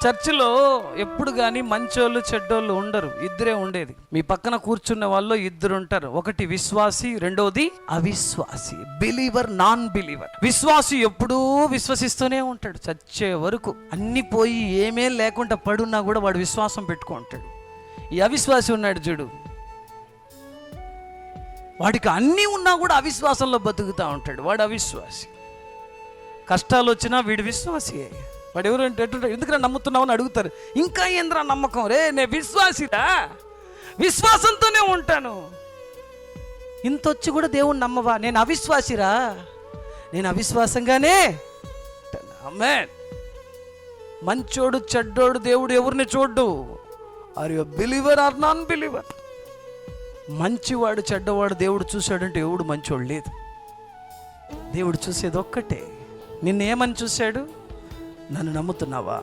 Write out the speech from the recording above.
చర్చిలో ఎప్పుడు కానీ మంచోళ్ళు చెడ్డోళ్ళు ఉండరు, ఇద్దరే ఉండేది. మీ పక్కన కూర్చున్న వాళ్ళు ఇద్దరు ఉంటారు. ఒకటి విశ్వాసి, రెండోది అవిశ్వాసి. Believer, non believer. విశ్వాసి ఎప్పుడూ విశ్వసిస్తూనే ఉంటాడు చచ్చే వరకు. అన్ని పోయి ఏమే లేకుండా పడున్నా కూడా వాడు విశ్వాసం పెట్టుకుంటాడు. ఈ అవిశ్వాసి ఉన్నాడు చూడు, వాడికి అన్నీ ఉన్నా కూడా అవిశ్వాసంలో బతుకుతూ ఉంటాడు. వాడు అవిశ్వాసి. కష్టాలు వచ్చినా వీడు విశ్వాసి. వాడు ఎవరంటే ఎందుకు నమ్ముతున్నావు అని అడుగుతారు. ఇంకా ఏంద్రా నమ్మకం, రే నేను విశ్వాసిరా, విశ్వాసంతోనే ఉంటాను. ఇంతొచ్చి కూడా దేవుణ్ణి నమ్మవా? నేను అవిశ్వాసిరా, నేను అవిశ్వాసంగానే. ఆమేన్. మంచోడు చెడ్డోడు దేవుడు ఎవరిని చూడ్డు. Are you believer or non believer? మంచివాడు చెడ్డవాడు దేవుడు చూశాడంటే ఎవడు మంచోడు లేదు. దేవుడు చూసేది ఒక్కటే. నిన్నేమని చూశాడు? నన్ను నమ్ముతున్నావా?